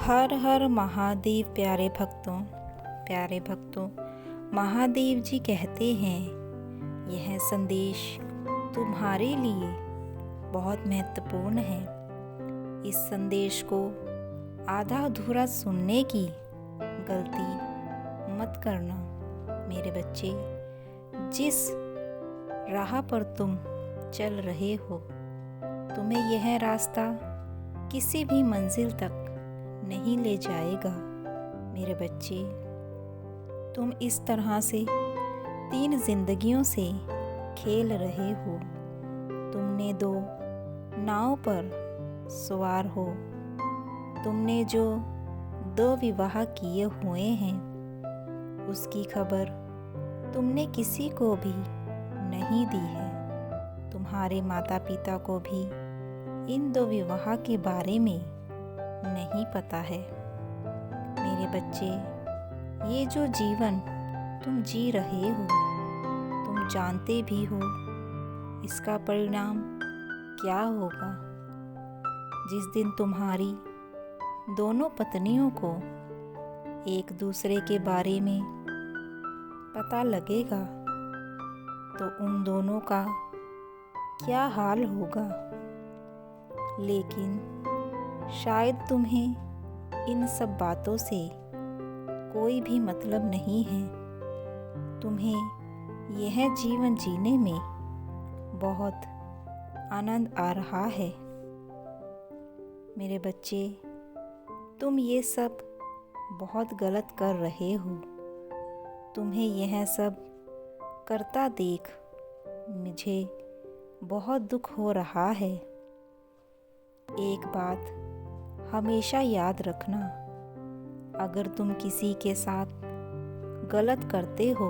हर हर महादेव। प्यारे भक्तों, महादेव जी कहते हैं यह संदेश तुम्हारे लिए बहुत महत्वपूर्ण है। इस संदेश को आधा अधूरा सुनने की गलती मत करना। मेरे बच्चे, जिस राह पर तुम चल रहे हो, तुम्हें यह रास्ता किसी भी मंजिल तक नहीं ले जाएगा। मेरे बच्चे, तुम इस तरह से 3 जिंदगियों से खेल रहे हो। तुमने 2 नाव पर सवार हो। तुमने जो 2 विवाह किए हुए हैं, उसकी खबर तुमने किसी को भी नहीं दी है। तुम्हारे माता पिता को भी इन 2 विवाह के बारे में नहीं पता है। मेरे बच्चे, ये जो जीवन तुम जी रहे हो, तुम जानते भी हो इसका परिणाम क्या होगा। जिस दिन तुम्हारी दोनों पत्नियों को एक दूसरे के बारे में पता लगेगा, तो उन दोनों का क्या हाल होगा। लेकिन शायद तुम्हें इन सब बातों से कोई भी मतलब नहीं है। तुम्हें यह जीवन जीने में बहुत आनंद आ रहा है। मेरे बच्चे, तुम ये सब बहुत गलत कर रहे हो। तुम्हें यह सब करता देख मुझे बहुत दुख हो रहा है। एक बात हमेशा याद रखना, अगर तुम किसी के साथ गलत करते हो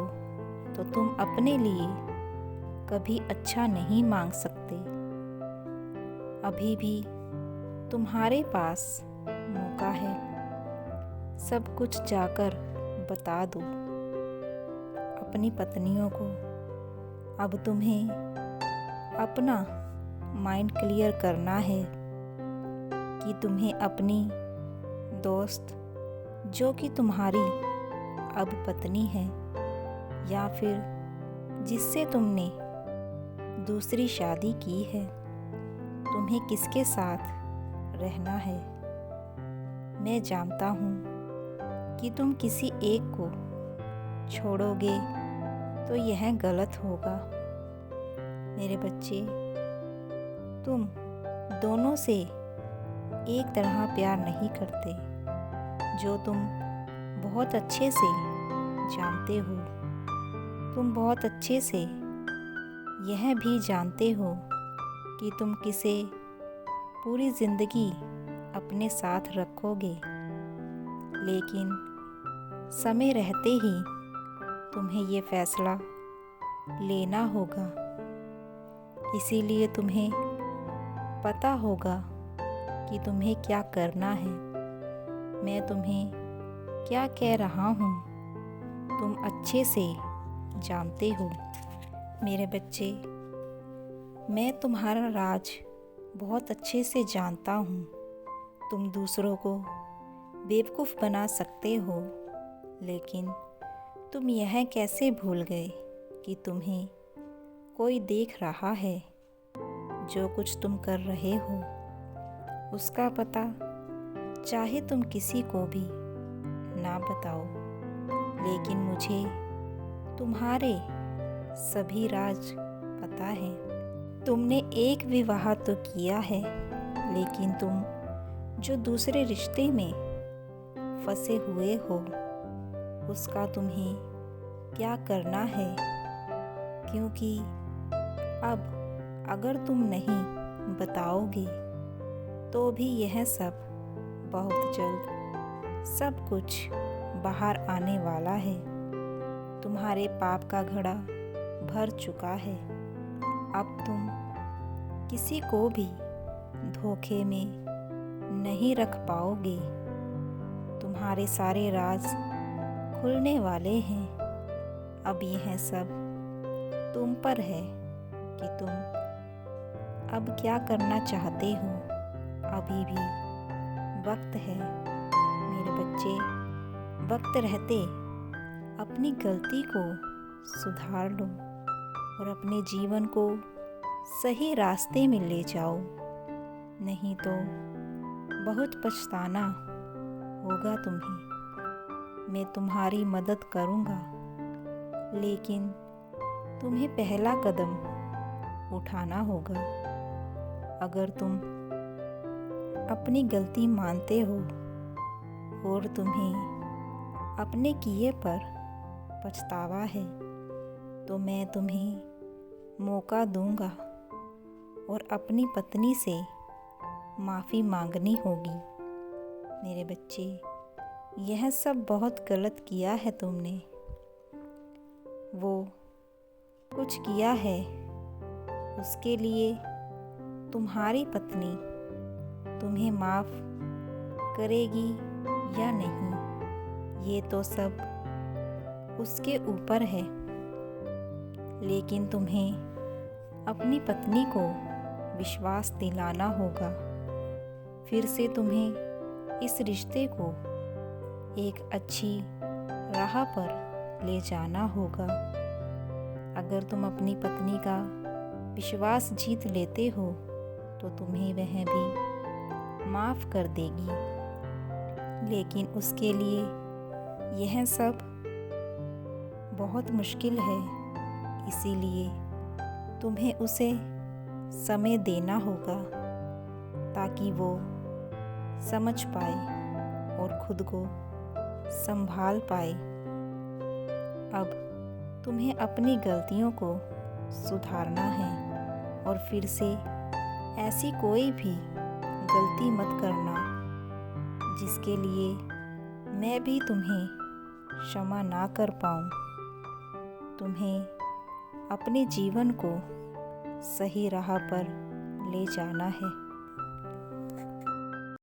तो तुम अपने लिए कभी अच्छा नहीं मांग सकते। अभी भी तुम्हारे पास मौका है। सब कुछ जाकर बता दो अपनी पत्नियों को। अब तुम्हें अपना माइंड क्लियर करना है कि तुम्हें अपनी दोस्त, जो कि तुम्हारी अब पत्नी है, या फिर जिससे तुमने दूसरी शादी की है, तुम्हें किसके साथ रहना है। मैं जानता हूँ कि तुम किसी एक को छोड़ोगे तो यह गलत होगा। मेरे बच्चे, तुम दोनों से एक तरह प्यार नहीं करते, जो तुम बहुत अच्छे से जानते हो। तुम बहुत अच्छे से यह भी जानते हो कि तुम किसे पूरी ज़िंदगी अपने साथ रखोगे, लेकिन समय रहते ही तुम्हें ये फैसला लेना होगा। इसीलिए तुम्हें पता होगा कि तुम्हें क्या करना है। मैं तुम्हें क्या कह रहा हूँ, तुम अच्छे से जानते हो। मेरे बच्चे, मैं तुम्हारा राज बहुत अच्छे से जानता हूँ। तुम दूसरों को बेवकूफ़ बना सकते हो, लेकिन तुम यह कैसे भूल गए कि तुम्हें कोई देख रहा है। जो कुछ तुम कर रहे हो, उसका पता चाहे तुम किसी को भी ना बताओ, लेकिन मुझे तुम्हारे सभी राज पता है। तुमने एक विवाह तो किया है, लेकिन तुम जो दूसरे रिश्ते में फंसे हुए हो, उसका तुम्हें क्या करना है। क्योंकि अब अगर तुम नहीं बताओगे तो भी यह सब बहुत जल्द सब कुछ बाहर आने वाला है। तुम्हारे पाप का घड़ा भर चुका है। अब तुम किसी को भी धोखे में नहीं रख पाओगे। तुम्हारे सारे राज खुलने वाले हैं। अब यह सब तुम पर है कि तुम अब क्या करना चाहते हो। अभी भी वक्त है। वक्त रहते अपनी गलती को सुधार लो और अपने जीवन को सही रास्ते में ले जाओ, नहीं तो बहुत पछताना होगा तुम्हें। मैं तुम्हारी मदद करूँगा, लेकिन तुम्हें पहला कदम उठाना होगा। अगर तुम अपनी गलती मानते हो और तुम्हें अपने किए पर पछतावा है, तो मैं तुम्हें मौका दूंगा और अपनी पत्नी से माफ़ी मांगनी होगी। मेरे बच्चे, यह सब बहुत गलत किया है तुमने। वो कुछ किया है, उसके लिए तुम्हारी पत्नी तुम्हें माफ़ करेगी या नहीं, ये तो सब उसके ऊपर है। लेकिन तुम्हें अपनी पत्नी को विश्वास दिलाना होगा। फिर से तुम्हें इस रिश्ते को एक अच्छी राह पर ले जाना होगा। अगर तुम अपनी पत्नी का विश्वास जीत लेते हो तो तुम्हें वह भी माफ़ कर देगी। लेकिन उसके लिए यह सब बहुत मुश्किल है, इसीलिए तुम्हें उसे समय देना होगा ताकि वो समझ पाए और खुद को संभाल पाए। अब तुम्हें अपनी गलतियों को सुधारना है और फिर से ऐसी कोई भी गलती मत करना जिसके लिए मैं भी तुम्हें क्षमा ना कर पाऊँ। तुम्हें अपने जीवन को सही राह पर ले जाना है।